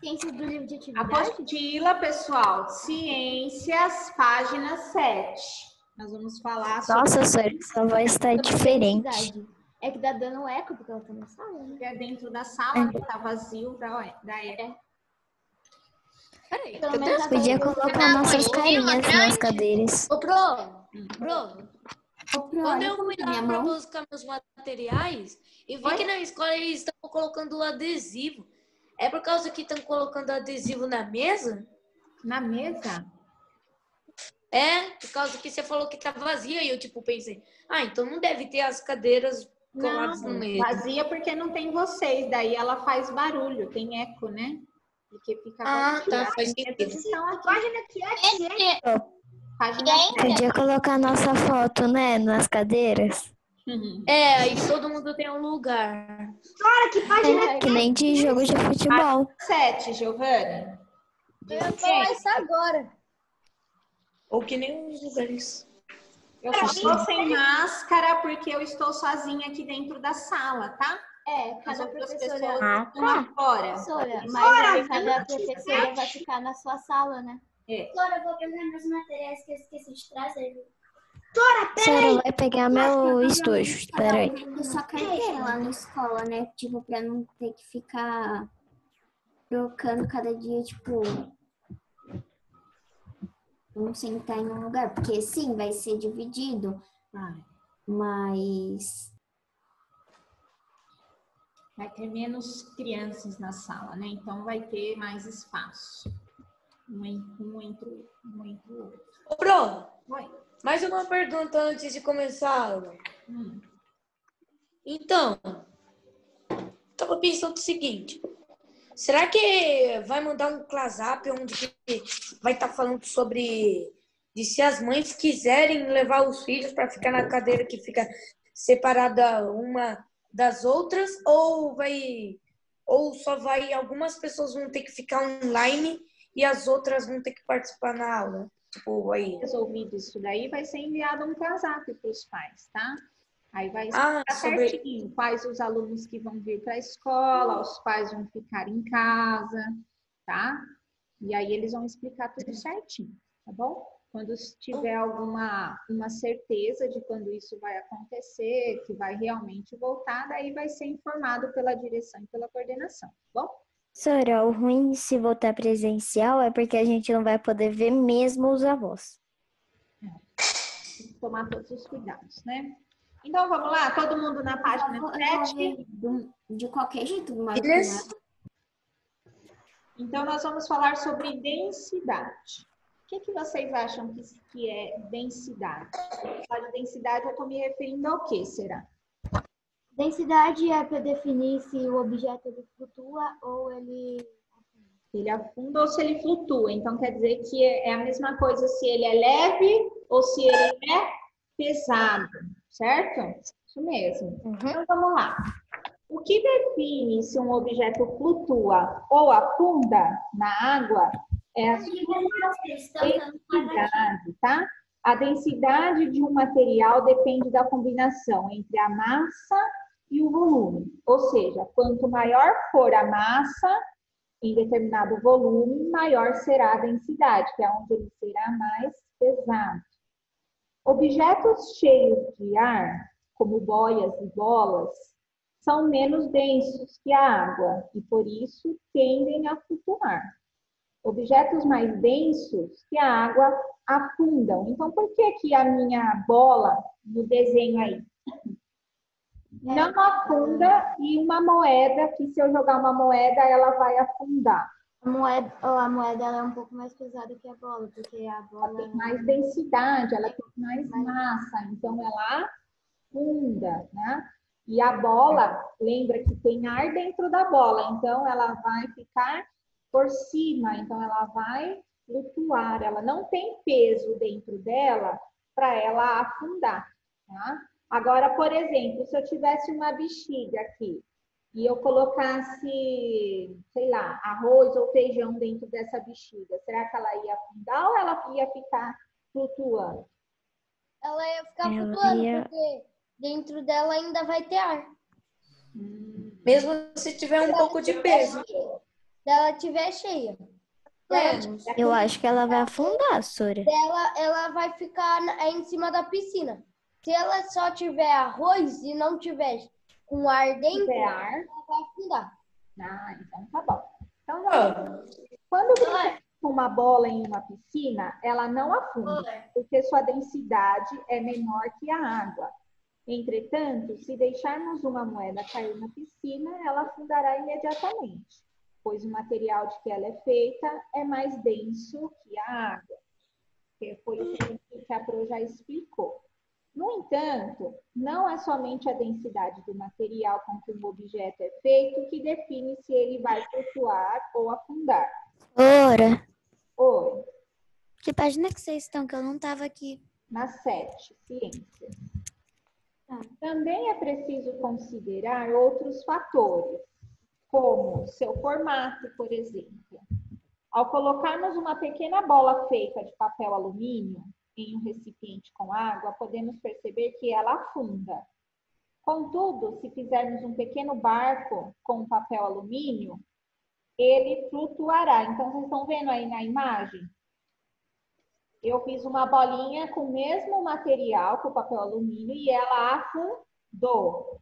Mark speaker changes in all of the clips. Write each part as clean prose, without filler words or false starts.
Speaker 1: Ciências do livro de atividade?
Speaker 2: Apostila, pessoal. Ciências, página 7. Nós vamos falar sobre...
Speaker 3: Nossa, sua voz está diferente.
Speaker 1: É que tá dando eco porque ela tá na sala, né?
Speaker 2: É dentro da sala, tá vazio da eco.
Speaker 4: Peraí,
Speaker 3: Podia colocar nossas carinhas nas cadeiras.
Speaker 4: Ô, Pro, quando eu fui lá para buscar meus materiais e vi que na escola eles estão colocando adesivo, é por causa que estão colocando adesivo na mesa?
Speaker 2: Na mesa?
Speaker 4: É, por causa que você falou que tá vazia e eu pensei, então não deve ter as cadeiras coladas no meio.
Speaker 2: Vazia porque não tem vocês, daí ela faz barulho, tem eco, né? Porque fica vazia.
Speaker 4: Tá, faz sentido.
Speaker 1: Página que é?
Speaker 2: Página 7.
Speaker 3: Podia colocar nossa foto, né, nas cadeiras.
Speaker 4: Aí todo mundo tem um lugar.
Speaker 1: Cara, que página
Speaker 3: Que nem de jogo de futebol.
Speaker 2: 7, Giovana.
Speaker 1: Eu ia falar isso agora.
Speaker 4: Ou que nem os lugares.
Speaker 2: Eu estou sem máscara porque eu estou sozinha aqui dentro da sala, tá?
Speaker 1: Cada professora
Speaker 2: estão lá fora.
Speaker 1: Mas aí cada professora vai ficar na sua sala, né?
Speaker 5: Agora eu vou pegar meus materiais que eu esqueci de trazer.
Speaker 3: Sora vai pegar meu estojo. Espera aí.
Speaker 5: Eu só carteira lá na escola, né? Pra não ter que ficar trocando cada dia, vamos sentar em um lugar. Porque sim, vai ser dividido. Mas
Speaker 2: vai ter menos crianças na sala, né? Então vai ter mais espaço. Um entre o outro.
Speaker 4: Ô, Pro,
Speaker 2: Oi.
Speaker 4: mais uma pergunta antes de começar a aula. Então, estava pensando o seguinte. Será que vai mandar um ClassUp onde vai estar falando sobre se as mães quiserem levar os filhos para ficar na cadeira que fica separada uma das outras, ou só vai, algumas pessoas vão ter que ficar online e as outras vão ter que participar na aula?
Speaker 2: Resolvido isso daí, vai ser enviado um ClassUp para os pais, tá? Aí vai explicar certinho quais os alunos que vão vir para a escola, os pais vão ficar em casa, tá? E aí eles vão explicar tudo certinho, tá bom? Quando tiver uma certeza de quando isso vai acontecer, que vai realmente voltar, daí vai ser informado pela direção e pela coordenação, tá bom?
Speaker 3: Sora, o ruim se voltar presencial é porque a gente não vai poder ver mesmo os avós.
Speaker 2: Tem que tomar todos os cuidados, né? Então, vamos lá? Todo mundo na página 7?
Speaker 5: De qualquer jeito.
Speaker 2: Então, nós vamos falar sobre densidade. O que vocês acham que é densidade? Quando densidade, eu estou me referindo ao que, será?
Speaker 1: Densidade é para definir se o objeto ele flutua ou ele
Speaker 2: afunda ou se ele flutua. Então, quer dizer que é a mesma coisa se ele é leve ou se ele é pesado, certo? Isso mesmo. Então, vamos lá. O que define se um objeto flutua ou afunda na água é a sua densidade, tá? A densidade de um material depende da combinação entre a massa e o volume. Ou seja, quanto maior for a massa em determinado volume, maior será a densidade, que é onde ele será mais pesado. Objetos cheios de ar, como boias e bolas, são menos densos que a água e, por isso, tendem a flutuar. Objetos mais densos que a água afundam. Então, por que a minha bola, no desenho aí, não afunda e uma moeda, que se eu jogar uma moeda, ela vai afundar?
Speaker 1: A moeda ela é um pouco mais pesada que a bola, porque a bola
Speaker 2: ela tem mais densidade, ela tem mais massa, então ela afunda, né? E a bola, lembra que tem ar dentro da bola, então ela vai ficar por cima, então ela vai flutuar, ela não tem peso dentro dela para ela afundar, tá? Agora, por exemplo, se eu tivesse uma bexiga aqui e eu colocasse, sei lá, arroz ou feijão dentro dessa bexiga, será que ela ia afundar ou ela ia ficar flutuando?
Speaker 1: Ela ia ficar flutuando, porque dentro dela ainda vai ter ar.
Speaker 4: Mesmo se tiver um pouco de peso.
Speaker 1: ela estiver cheia.
Speaker 3: Eu acho que ela vai afundar, Sora.
Speaker 1: Ela vai ficar em cima da piscina. Se ela só tiver arroz e não tiver com ar dentro, ela vai afundar.
Speaker 2: Ah, então tá bom. Então, quando você com uma bola em uma piscina, ela não afunda, porque sua densidade é menor que a água. Entretanto, se deixarmos uma moeda cair na piscina, ela afundará imediatamente, pois o material de que ela é feita é mais denso que a água, que foi o que a Pro já explicou. No entanto, não é somente a densidade do material com que um objeto é feito que define se ele vai flutuar ou afundar.
Speaker 3: Ora.
Speaker 2: Oi.
Speaker 3: Que página que vocês estão, que eu não estava aqui?
Speaker 2: Na 7, ciências. Também é preciso considerar outros fatores, como seu formato, por exemplo. Ao colocarmos uma pequena bola feita de papel alumínio em um recipiente com água, podemos perceber que ela afunda. Contudo, se fizermos um pequeno barco com papel alumínio, ele flutuará. Então, vocês estão vendo aí na imagem? Eu fiz uma bolinha com o mesmo material, com o papel alumínio, e ela afundou.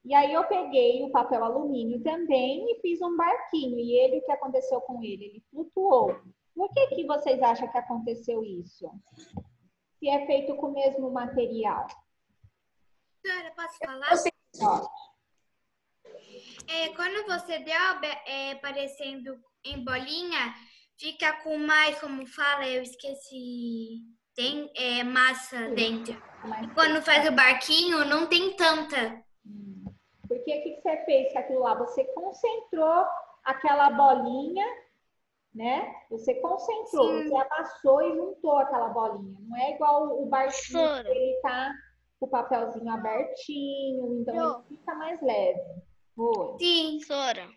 Speaker 2: E aí eu peguei o papel alumínio também e fiz um barquinho. E ele, o que aconteceu com ele? Ele flutuou. Por que vocês acham que aconteceu isso? Se é feito com o mesmo material.
Speaker 6: Senhora, posso falar? Quando você dobra, parecendo em bolinha, fica com mais, como fala, eu esqueci, tem massa dentro. E quando faz o barquinho, não tem tanta.
Speaker 2: Porque o que você fez com aquilo lá? Você concentrou aquela bolinha, né? Você concentrou, Sim. Você amassou e juntou aquela bolinha. Não é igual o barquinho que ele tá com o papelzinho abertinho, então ele fica mais leve. Oi.
Speaker 6: Sim, Sora.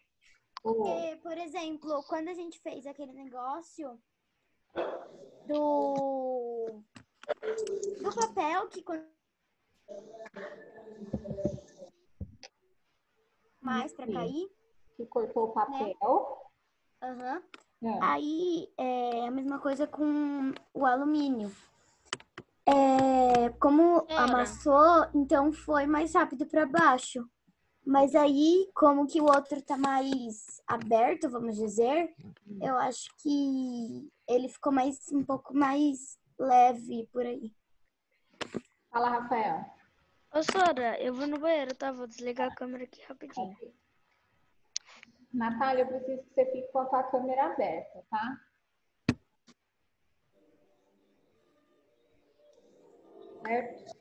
Speaker 5: Por exemplo, quando a gente fez aquele negócio do papel que mais para cair.
Speaker 2: Que cortou o papel.
Speaker 5: Né? Aí é a mesma coisa com o alumínio. Como amassou, então foi mais rápido para baixo. Mas aí, como que o outro tá mais aberto, vamos dizer, eu acho que ele ficou um pouco mais leve por aí.
Speaker 2: Fala, Rafael.
Speaker 7: Ô, Sora, eu vou no banheiro, tá? Vou desligar a câmera aqui rapidinho.
Speaker 2: Natália, eu preciso que você fique com a tua câmera aberta, tá? Certo?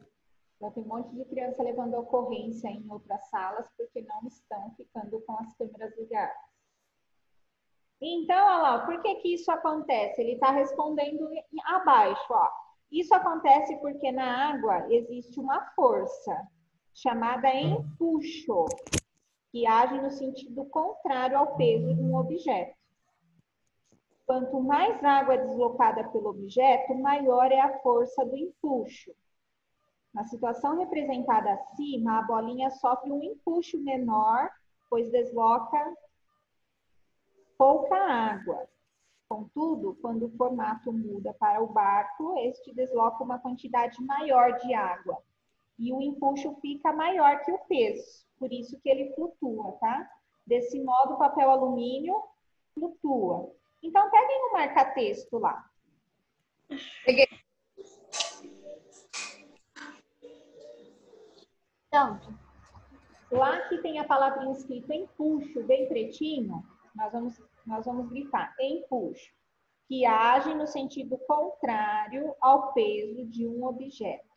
Speaker 2: Já tem um monte de criança levando ocorrência em outras salas porque não estão ficando com as câmeras ligadas. Então, olha lá, por que isso acontece? Ele está respondendo abaixo, ó. Isso acontece porque na água existe uma força chamada empuxo, que age no sentido contrário ao peso de um objeto. Quanto mais água é deslocada pelo objeto, maior é a força do empuxo. Na situação representada acima, a bolinha sofre um empuxo menor, pois desloca pouca água. Contudo, quando o formato muda para o barco, este desloca uma quantidade maior de água. E o empuxo fica maior que o peso, por isso que ele flutua, tá? Desse modo, o papel alumínio flutua. Então, peguem no marca-texto lá.
Speaker 4: Peguei.
Speaker 2: Então, lá que tem a palavrinha escrita empuxo, bem pretinho, nós vamos grifar empuxo, que age no sentido contrário ao peso de um objeto.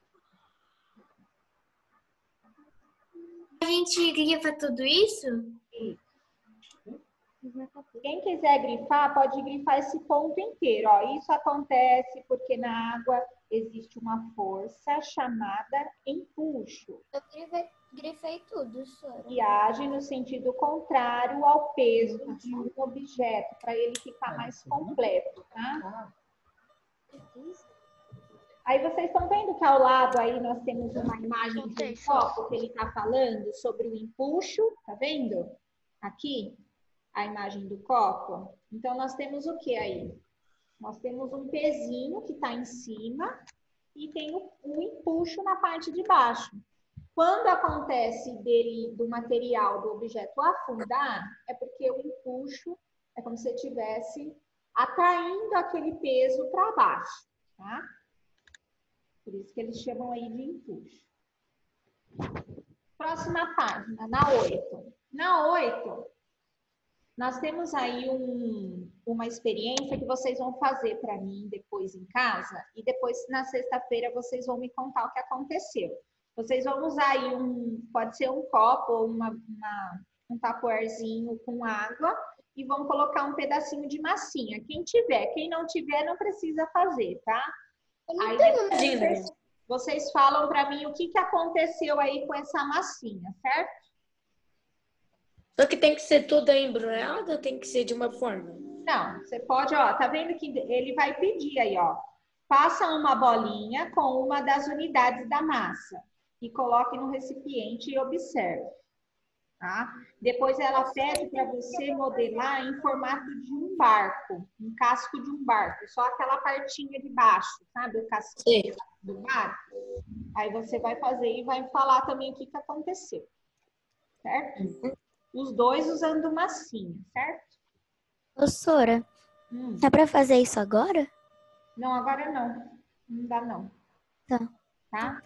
Speaker 6: A gente grifa tudo isso?
Speaker 2: Isso. Quem quiser grifar, pode grifar esse ponto inteiro. Ó, isso acontece porque na água existe uma força chamada empuxo.
Speaker 5: Eu grifei tudo, Sora.
Speaker 2: Que age no sentido contrário ao peso de um objeto, para ele ficar mais completo, tá? Aí vocês estão vendo que ao lado aí nós temos uma imagem de um copo que ele está falando sobre o empuxo, tá vendo? Aqui. a imagem do copo? Então, nós temos o que aí? Nós temos um pezinho que está em cima e tem o empuxo na parte de baixo. Quando acontece do material, do objeto afundar, é porque o empuxo é como se estivesse atraindo aquele peso para baixo, tá? Por isso que eles chamam aí de empuxo. Próxima página, na 8. Na 8, nós temos aí uma experiência que vocês vão fazer para mim depois em casa, e depois na sexta-feira vocês vão me contar o que aconteceu. Vocês vão usar aí pode ser um copo ou um tapoerzinho com água e vão colocar um pedacinho de massinha. Quem tiver, quem não tiver não precisa fazer, tá? Aí depois vocês falam para mim o que aconteceu aí com essa massinha, certo?
Speaker 4: Só que tem que ser toda embrulhada ou tem que ser de uma forma?
Speaker 2: Não, você pode, ó, tá vendo que ele vai pedir aí, ó. Faça uma bolinha com uma das unidades da massa e coloque no recipiente e observe, tá? Depois ela pede para você modelar em formato de um barco, um casco de um barco, só aquela partinha de baixo, sabe? O casquinho do barco. Aí você vai fazer e vai falar também o que aconteceu, certo? Os dois usando massinha, certo?
Speaker 3: Professora, dá pra fazer isso agora?
Speaker 2: Não, agora não. Não dá, não.
Speaker 3: Tá.
Speaker 2: Tá?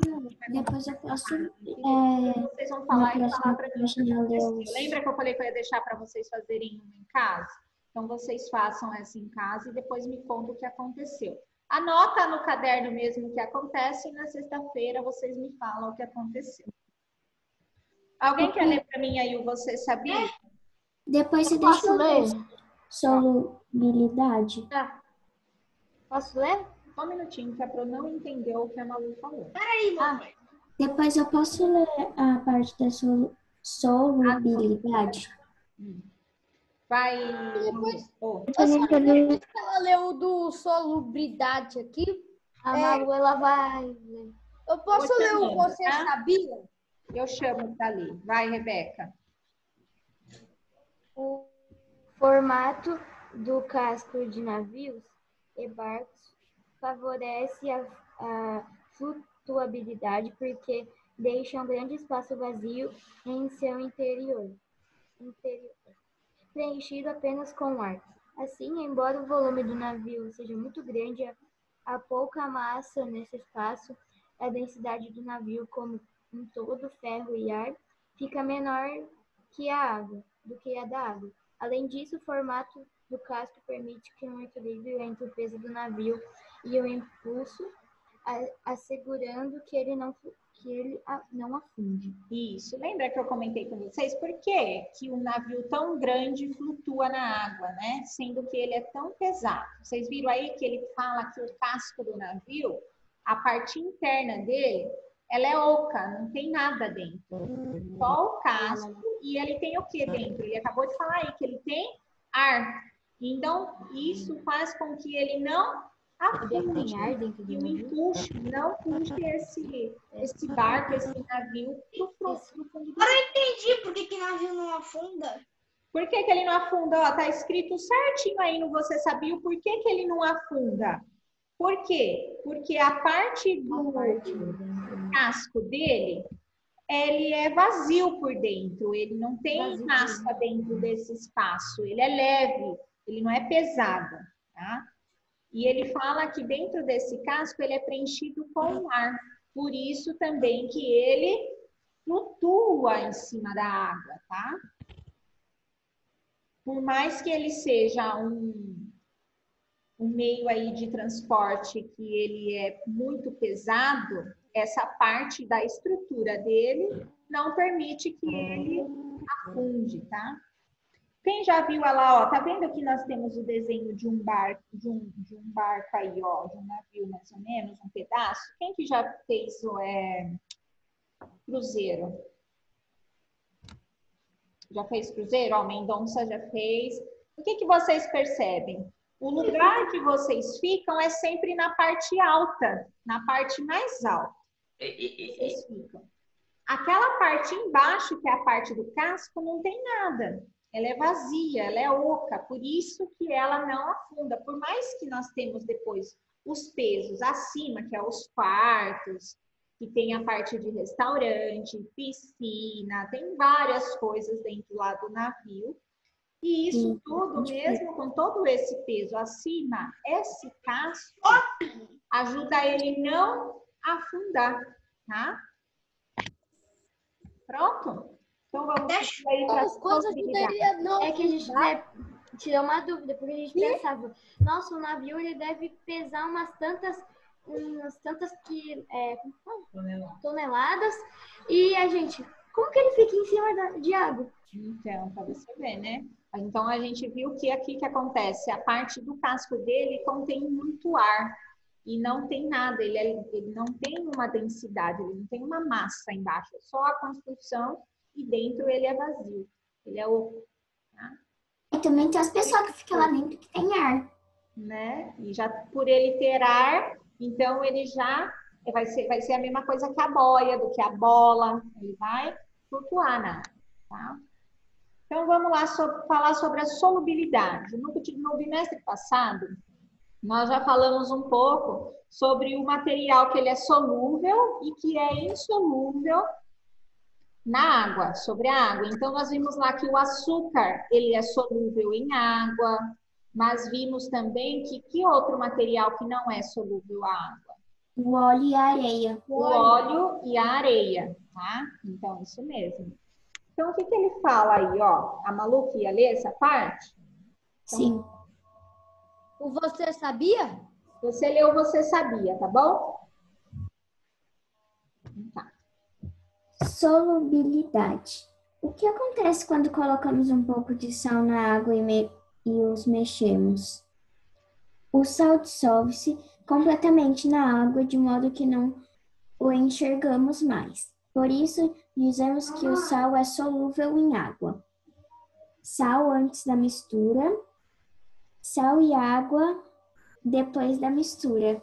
Speaker 5: Depois eu posso...
Speaker 2: Vocês vão falar e falar para mim.
Speaker 5: Deus.
Speaker 2: Lembra que eu falei que eu ia deixar para vocês fazerem uma em casa? Então, vocês façam essa em casa e depois me contam o que aconteceu. Anota no caderno mesmo o que acontece e na sexta-feira vocês me falam o que aconteceu. Alguém quer ler para mim aí o Você Sabia?
Speaker 5: Depois você deixa eu ler. Solubilidade.
Speaker 1: Tá. Posso ler?
Speaker 2: Só um minutinho, que é para eu não entender o que a Malu falou.
Speaker 1: Peraí, mamãe.
Speaker 5: Depois eu posso ler a parte da solubilidade.
Speaker 2: Vai.
Speaker 1: Depois,
Speaker 2: Oh.
Speaker 1: depois que ela leu do solubridade aqui,
Speaker 5: A Malu, ela vai...
Speaker 1: eu posso
Speaker 2: Vou
Speaker 1: ler o
Speaker 2: chamando,
Speaker 1: Você
Speaker 2: tá?
Speaker 1: Sabia?
Speaker 2: Eu chamo para ler. Vai, Rebeca.
Speaker 8: O formato do casco de navios e barcos favorece a flutuabilidade porque deixa um grande espaço vazio em seu interior, preenchido apenas com ar. Assim, embora o volume do navio seja muito grande, há pouca massa nesse espaço, a densidade do navio, como um todo, ferro e ar, fica menor que do que a da água. Além disso, o formato do casco permite que um equilíbrio entre o peso do navio e o impulso, assegurando que ele não afunde.
Speaker 2: Isso. Lembra que eu comentei com vocês por que um navio tão grande flutua na água, né? Sendo que ele é tão pesado. Vocês viram aí que ele fala que o casco do navio, a parte interna dele, ela é oca, não tem nada dentro. Só o casco. E ele tem o que dentro? Ele acabou de falar aí que ele tem ar. Então, isso faz com que ele não afunde. E o empuxo não puxe esse barco, esse navio pro fundo.
Speaker 6: Agora eu entendi por que navio não afunda.
Speaker 2: Por que ele não afunda? Ó, tá escrito certinho aí no Você Sabia o porquê que ele não afunda. Por quê? Porque a parte do casco dele, ele é vazio por dentro. Ele não tem massa dentro desse espaço. Ele é leve, ele não é pesado, tá? E ele fala que dentro desse casco ele é preenchido com ar. Por isso também que ele flutua em cima da água, tá? Por mais que ele seja um meio aí de transporte que ele é muito pesado, essa parte da estrutura dele não permite que ele afunde, tá? Quem já viu lá, ó, tá vendo que nós temos o desenho de um barco, de um barco aí, ó, de um navio mais ou menos, um pedaço? Quem que já fez cruzeiro? Já fez cruzeiro? Ó, Mendonça já fez. O que vocês percebem? O lugar que vocês ficam é sempre na parte alta, na parte mais alta. Vocês ficam. Aquela parte embaixo, que é a parte do casco, não tem nada. ela é vazia, ela é oca, por isso que ela não afunda. Por mais que nós temos depois os pesos acima, que é os quartos, que tem a parte de restaurante, piscina, tem várias coisas dentro lá do navio. E isso tudo, mesmo com todo esse peso acima, esse casco ajuda ele não afundar, tá? Pronto? Então vamos aí para
Speaker 1: As coisas poderia não
Speaker 8: É que a gente tirou uma dúvida, porque a gente pensava, nossa, o navio ele deve pesar umas tantas toneladas, e a gente, como que ele fica em cima de água?
Speaker 2: Então, para você ver, né? Então a gente viu que aqui que acontece, a parte do casco dele contém muito ar e não tem nada, ele não tem uma densidade, ele não tem uma massa embaixo, é só a construção e dentro ele é vazio, ele é oco, tá?
Speaker 5: E também tem as pessoas que ficam lá dentro que tem ar.
Speaker 2: Né? E já por ele ter ar, então ele já vai ser a mesma coisa que a boia, do que a bola, ele vai flutuar na água, tá? Então vamos lá falar sobre a solubilidade. No bimestre passado, nós já falamos um pouco sobre o material que ele é solúvel e que é insolúvel na água, sobre a água. Então nós vimos lá que o açúcar, ele é solúvel em água, mas vimos também que outro material que não é solúvel à água?
Speaker 5: O óleo e a areia.
Speaker 2: O óleo e a areia, tá? Então, isso mesmo. Então, o que ele fala aí, ó? A Malu que ia ler essa parte? Então,
Speaker 5: Sim.
Speaker 1: O Você Sabia?
Speaker 2: Você leu, você sabia, tá bom? Tá.
Speaker 5: Solubilidade. O que acontece quando colocamos um pouco de sal na água e os mexemos? O sal dissolve-se completamente na água de modo que não o enxergamos mais. Por isso, dizemos que o sal é solúvel em água. Sal antes da mistura, sal e água depois da mistura.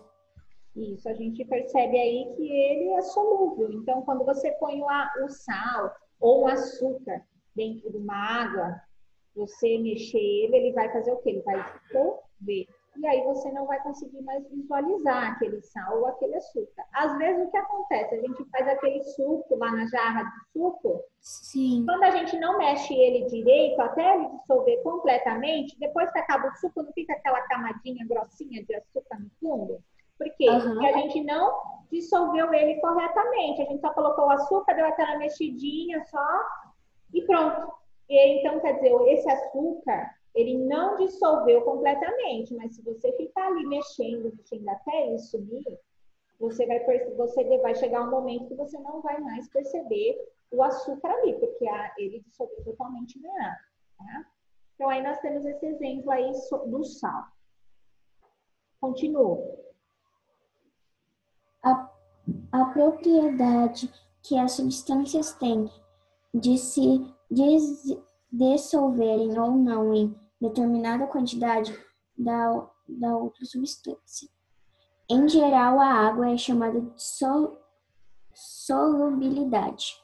Speaker 2: Isso, a gente percebe aí que ele é solúvel. Então, quando você põe o sal ou o açúcar dentro de uma água, você mexer ele vai fazer o quê? Ele vai dissolver. E aí você não vai conseguir mais visualizar aquele sal ou aquele açúcar. Às vezes o que acontece? A gente faz aquele suco lá na jarra de suco.
Speaker 5: Sim.
Speaker 2: Quando a gente não mexe ele direito, até ele dissolver completamente, depois que acaba o suco, não fica aquela camadinha grossinha de açúcar no fundo? Por quê? Porque a gente não dissolveu ele corretamente. A gente só colocou o açúcar, deu aquela mexidinha só e pronto. E então, quer dizer, esse açúcar, ele não dissolveu completamente, mas se você ficar ali mexendo até ele sumir, você vai chegar um momento que você não vai mais perceber o açúcar ali, porque ele dissolveu totalmente na água, tá? Então, aí nós temos esse exemplo aí do sal. Continua.
Speaker 5: A propriedade que as substâncias têm de se dissolverem ou não em determinada quantidade da outra substância. Em geral, a água é chamada de solubilidade.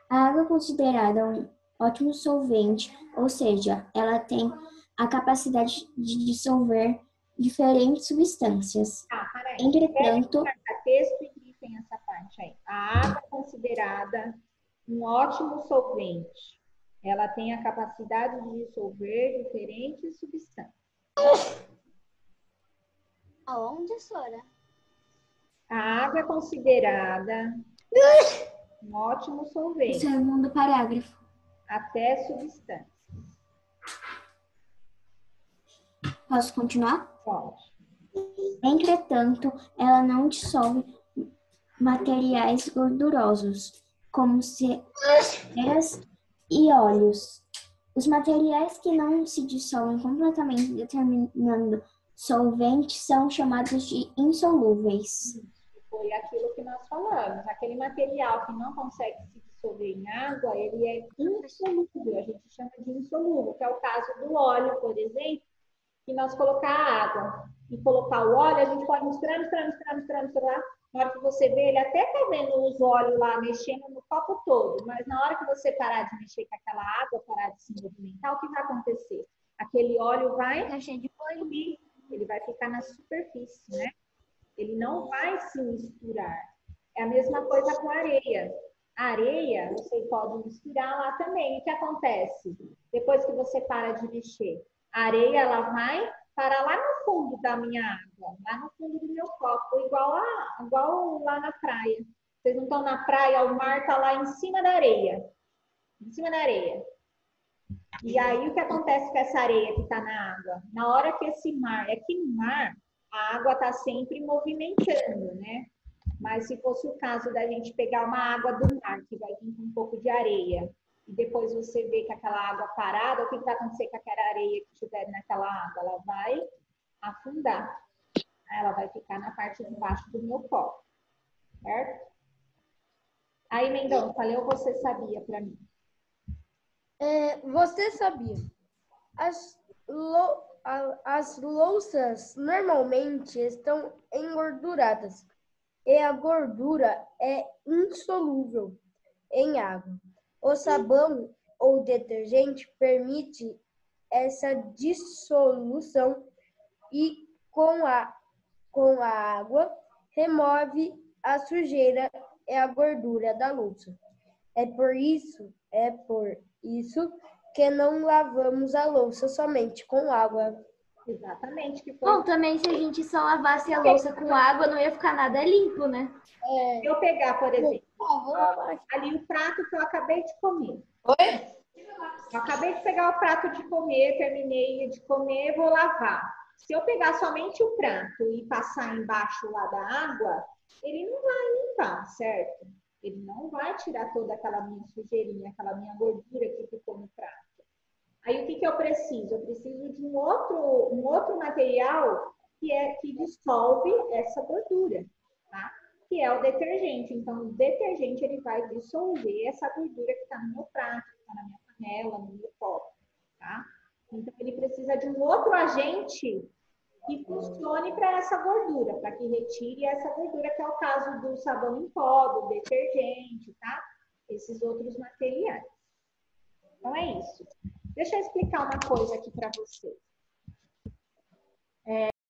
Speaker 5: A água é considerada um ótimo solvente, ou seja, ela tem a capacidade de dissolver diferentes substâncias.
Speaker 2: Peraí.
Speaker 5: Entretanto,
Speaker 2: texto e tem essa parte aí. A água é considerada um ótimo solvente. Ela tem a capacidade de dissolver diferentes substâncias.
Speaker 8: Aonde, Sora?
Speaker 2: A água é considerada um ótimo solvente.
Speaker 5: segundo parágrafo.
Speaker 2: Até substâncias.
Speaker 5: Posso continuar?
Speaker 2: Pode.
Speaker 5: Entretanto, ela não dissolve materiais gordurosos, como ceras e óleos. Os materiais que não se dissolvem completamente, determinando solvente, são chamados de insolúveis.
Speaker 2: Foi aquilo que nós falamos. Aquele material que não consegue se dissolver em água, ele é insolúvel. A gente chama de insolúvel, que é o caso do óleo, por exemplo, que nós colocar a água e colocar o óleo, a gente pode misturar, Na hora que você vê, ele até tá vendo os óleos lá mexendo no copo todo, mas na hora que você parar de mexer com aquela água, parar de se movimentar, o que vai acontecer? Aquele óleo vai subir, ele vai ficar na superfície, né? Ele não vai se misturar. É a mesma coisa com a areia. A areia, você pode misturar lá também. O que acontece? Depois que você para de mexer, a areia, ela vai parar lá no fundo da minha água, lá no fundo do meu copo, igual lá na praia. Vocês não estão na praia, o mar está lá em cima da areia. Em cima da areia. E aí, o que acontece com essa areia que está na água? Na hora que esse mar... É que no mar, a água está sempre movimentando, né? Mas se fosse o caso da gente pegar uma água do mar, que vai vir com um pouco de areia, e depois você vê que aquela água parada, o que vai acontecer com aquela areia que estiver naquela água? Ela vai afundar. Ela vai ficar na parte de baixo do meu copo. Certo? Aí, Mendonça, leu Você Sabia para mim.
Speaker 1: Você sabia? As louças normalmente estão engorduradas e a gordura é insolúvel em água. O sabão ou detergente permite essa dissolução e com a água remove a sujeira e a gordura da louça. É por isso que não lavamos a louça somente com água.
Speaker 2: Exatamente.
Speaker 5: Bom, também se a gente só lavasse a louça com água, não ia ficar nada limpo, né?
Speaker 2: Se eu pegar, por exemplo, ali o prato que eu acabei de comer.
Speaker 4: Oi?
Speaker 2: Eu acabei de pegar o prato de comer, terminei de comer, vou lavar. Se eu pegar somente o prato e passar embaixo lá da água, ele não vai limpar, certo? Ele não vai tirar toda aquela minha sujeirinha, aquela minha gordura que ficou no prato. Aí o que eu preciso? Eu preciso de um outro material que dissolve essa gordura, tá? Que é o detergente. Então, o detergente ele vai dissolver essa gordura que está no meu prato, que está na minha panela, no meu copo, tá? Então, ele precisa de um outro agente que funcione para essa gordura, para que retire essa gordura, que é o caso do sabão em pó, do detergente, tá? Esses outros materiais. Então, é isso. Deixa eu explicar uma coisa aqui para vocês.